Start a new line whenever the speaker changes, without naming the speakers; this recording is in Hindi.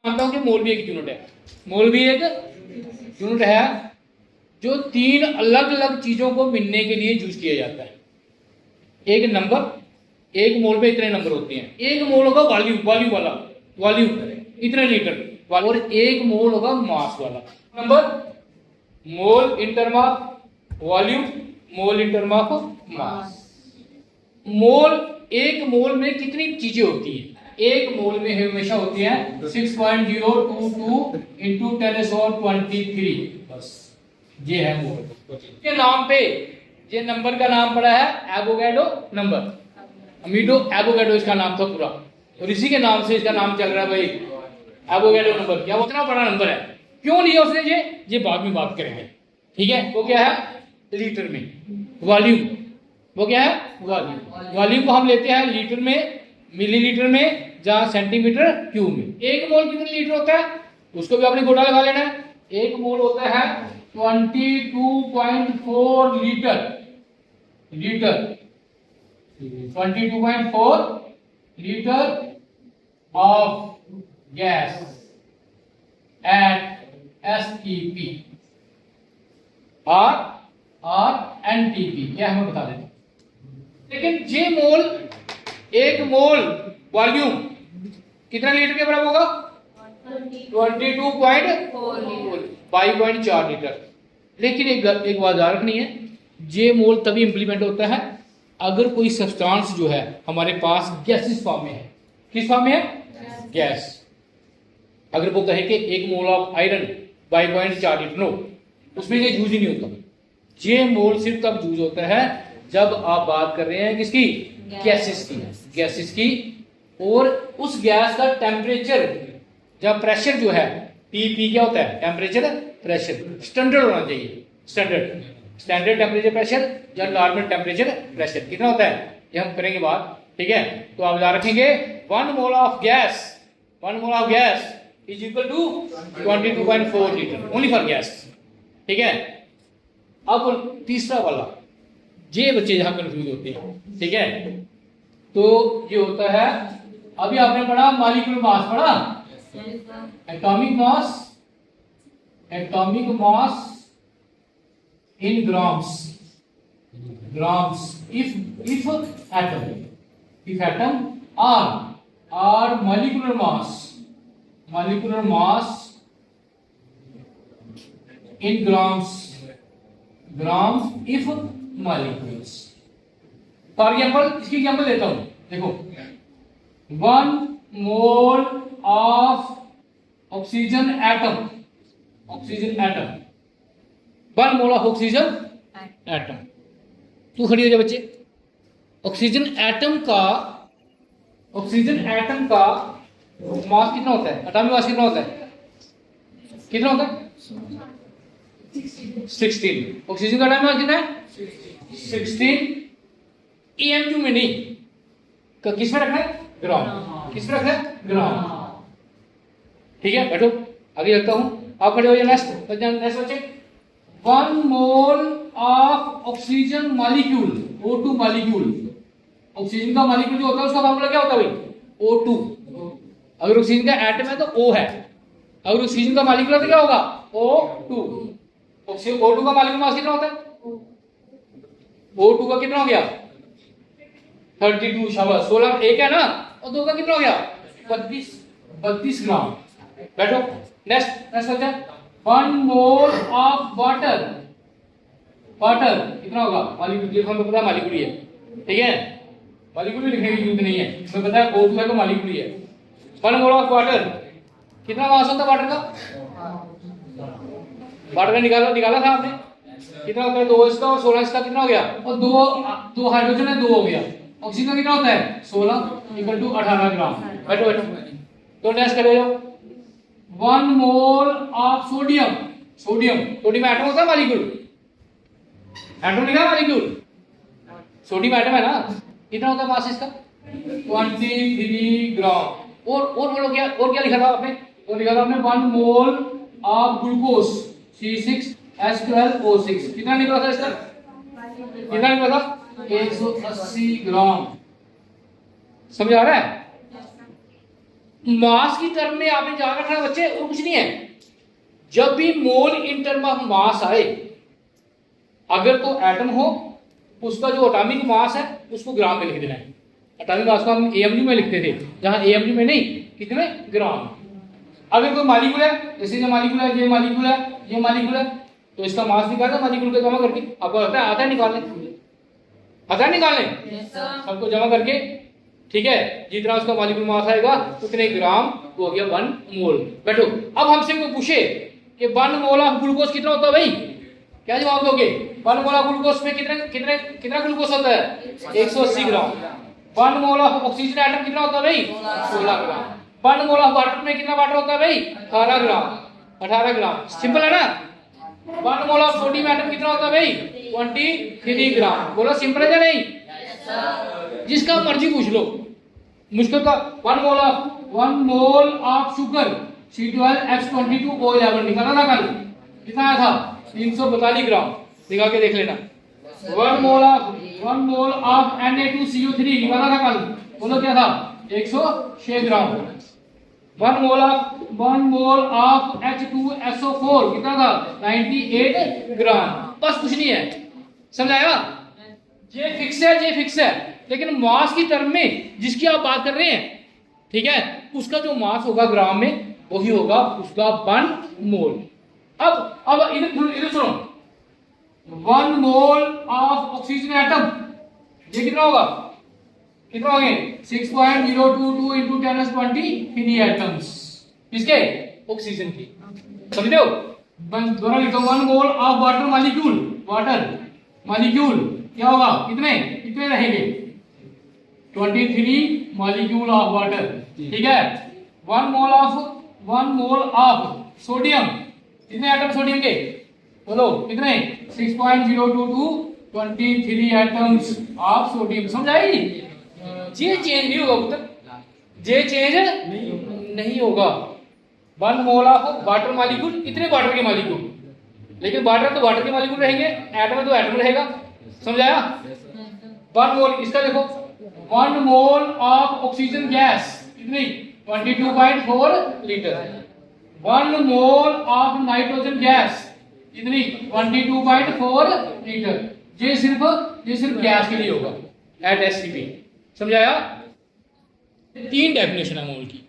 मानता हूं कि मोल भी एक यूनिट है, मोल भी एक यूनिट है जो तीन अलग अलग चीजों को मिलने के लिए यूज किया जाता है। एक नंबर, एक मोल में इतने नंबर होते हैं, एक मोल होगा वॉल्यूम, वॉल्यूम वाला वॉल्यूम इतने लीटर, और एक मोल होगा मास वाला। Number mole in term of volume, mole in term of mass. Mole, एक मोल में कितनी चीजें होती हैं? एक मोल में हमेशा होती है 6.022 इंटू 10⁻23। बस ये है मोल के नाम पे। ये नंबर का नाम पड़ा है एवोगैड्रो नंबर, अमीडो एवोगैड्रो इसका नाम था पूरा, और इसी के नाम से इसका नाम चल रहा है भाई एवोगैड्रो नंबर। क्या उतना बड़ा नंबर है, क्यों लिया उसने ये बाद में बात करेंगे। ठीक है, वो क्या है लीटर में। वॉल्यूम, वो क्या है वॉल्यूम। वॉल्यूम को हम लेते हैं लीटर में, मिलीलीटर में, जहां सेंटीमीटर क्यूब में। एक मोल कितने लीटर होता है उसको भी आपने गोटा लगा लेना है। एक मोल होता है 22.4 litre, 22.4 litre of gas at STP और NTP, क्या हमें बता देते। लेकिन जे मोल, एक मोल वॉल्यूम कितना लीटर के बराबर होगा? 22.4 लीटर। लेकिन एक बात याद रखनी है, जे मोल तभी इंप्लीमेंट होता है अगर कोई सब्सटेंस जो है हमारे पास गैसिस फॉर्म में है। किस फॉर्म में है? गैस। अगर वो कहे कि एक mole of iron 22.4 litre, no, उसमें ये यूज ही नहीं होता। जे मोल सिर्फ तब यूज होता है जब आप बात कर रहे हैं किसकी? गैसेस की, गैसेस की। और उस गैस का टेम्परेचर, जब प्रेशर जो है टीपी क्या होता है? टेम्परेचर प्रेशर स्टैंडर्ड होना चाहिए। स्टैंडर्ड टेम्परेचर प्रेशर या नॉर्मल टेम्परेचर प्रेशर कितना होता है ये हम करेंगे बात। ठीक है, तो आप याद रखेंगे 1 mole of gas, 1 mole of gas is equal to 22.4 litre only for gas. ठीक है, अब तीसरा वाला, ये बच्चे जहां कंफ्यूज होते हैं। ठीक है, तो ये होता है, अभी आपने पढ़ा मॉलिक्यूलर मास, पढ़ा atomic mass, atomic mass in grams, grams if atom or molecular mass in grams if molecules। For example, इसकी एग्जाम्पल लेता हूं, देखो 1 mole of oxygen atom, oxygen atom, 1 mole of oxygen atom. तू खड़ी हो जा बच्चे। ऑक्सीजन एटम का मास कितना होता है? एटॉमिक मास कितना होता है? कितना होता है? 16। ऑक्सीजन का एटॉमिक मास कितना है? 16। EMQ में नहीं, किस में रखना है? ग्राम। किस में रखना है? ग्राम। ठीक है, बैठो, आगे चलता हूं, आप खड़े हो जाए। नेक्स्ट बच्चे, 1 mole of oxygen molecule, O2 molecule. Oxygen का मॉलिक्यूल जो होता है उसका फॉर्मूला क्या होता है भाई? O2। अगर ऑक्सीजन का एटम है तो O है, अगर ऑक्सीजन का मॉलिक्यूल है तो क्या होगा? O2। O2 का मॉलिक्यूल मास कितना होता है? O2 का कितना हो गया? 32। शाबाश, 16 एक है ना, और 2 का कितना हो गया? 32 ग्राम। बैठो, नेक्स्ट बच्चा, 1 मोल ऑफ वाटर, वाटर कितना होगा? मॉलिक्यूल, हमें पता है मॉलिक्यूल है। ठीक है, मॉलिक्यूल लिखने की जरूरत नहीं है, हमें पता है O2 है तो मॉलिक्यूल है। 1 मोल ऑफ वाटर, कितना मास होता है वाटर का? वाटर का निकाला था आपने, कितना होता है? 2 इसका और 16 इसका, कितना हो गया? और 2 हाइड्रोजन है, 2 हो गया। ऑक्सीजन का कितना होता है? 16 इक्वल टू 18 ग्राम। बैठो बैठो, तो नेक्स्ट करें 1 mole of sodium, sodium atom होता है मॉलिक्यूल, एटम लिखा मॉलिक्यूल, सोडियम एटम है ना, कितना होता है मास इसका? 23 ग्राम। और बोलो क्या, और क्या लिखा था आपने? तो लिखा था आपने 1 मोल ऑफ ग्लूकोज C6H12O6, कितना निकला था इसका? कितना निकला था? 180 ग्राम। समझ आ रहा है? मास की टर्म में आपने जान रखना बच्चे, और कुछ नहीं है। जब भी मोल इन टर्म ऑफ मास आए, अगर तो एटम हो, उसका जो एटॉमिक मास है उसको ग्राम में लिख देना है। एटॉमिक मास को हम AMU में लिखते थे, जहां AMU में नहीं, कितने, ग्राम। अगर कोई मालिक्यूल है, जैसे ये मालिक्यूल है, ये मालिक्यूल है, ये मालिक्यूल है, तो इसका मास निकालना मालिक्यूल को जमा करके। आपको आता है निकालने, आता है निकालने, सबको जमा करके, ठीक है। जितना उसका मॉलिक्यूलर मास आएगा उतने ग्राम, वो हो गया 1 मोल। बैठो। अब हमसे कोई पूछे कि 1 मोल ऑफ ग्लूकोज कितना होता है भाई, क्या जवाब दोगे? 1 मोल ऑफ ग्लूकोज में कितना ग्लूकोज होता है? 180 ग्राम। 1 मोल ऑफ ऑक्सीजन एटम कितना होता है भाई? 16 ग्राम। 1 मोल ऑफ वाटर में कितना वाटर होता है भाई? 18 ग्राम। 18 ग्राम, सिंपल है ना। 1 मोल ऑफ सोडियम एटम कितना होता है भाई? 23 ग्राम। बोलो सिंपल है या नहीं? जिसका मर्जी पूछ लो, मुश्किल का। 1 मोल ऑफ शुगर C12H22O11 निकाला ना कल, कितना आया था? 342 ग्राम। निकाल के देख लेना। 1 मोल ऑफ Na2CO3 निकाला था कल, बोलो क्या था? 106 ग्राम। 1 मोल ऑफ H2SO4 कितना था? 98 ग्राम। बस कुछ नहीं है, समझाया? ये फिक्स है, ये फिक्स है, लेकिन मास की टर्म में जिसकी आप बात कर रहे हैं, ठीक है, उसका जो मास होगा ग्राम में, वही होगा उसका 1 मोल। अब इधर सुनो, 1 मोल ऑफ ऑक्सीजन एटम, ये कितना होगा? कितना होंगे? 6.022 into 10⁻23 एटम्स। किसके? ऑक्सीजन की। समझ हो? दोनों लिखो। 1 मोल ऑफ वाटर मॉलिक्यूल क्या होगा? कितने रहेंगे? 23 मॉलिक्यूल ऑफ वाटर, ठीक है। 1 मोल ऑफ सोडियम, कितने एटम सोडियम के? बोलो कितने? 6.022 23 एटम्स ऑफ सोडियम। समझाई? ये चेंज नहीं होगा पुत्र, ये चेंज नहीं होगा। 1 मोल ऑफ वाटर मॉलिक्यूल, इतने वाटर के मॉलिक्यूल, लेकिन वाटर तो वाटर के मॉलिक्यूल रहेंगे, एटम तो एटम रहेगा। समझाया? 1 मोल, इसका देखो, 1 मोल ऑफ ऑक्सीजन गैस कितनी? 22.4 litre. 1 mole of nitrogen gas कितनी? 22.4 लीटर। ये सिर्फ गैस के लिए होगा एट SCP। समझाया? 3 डेफिनेशन है मोल की।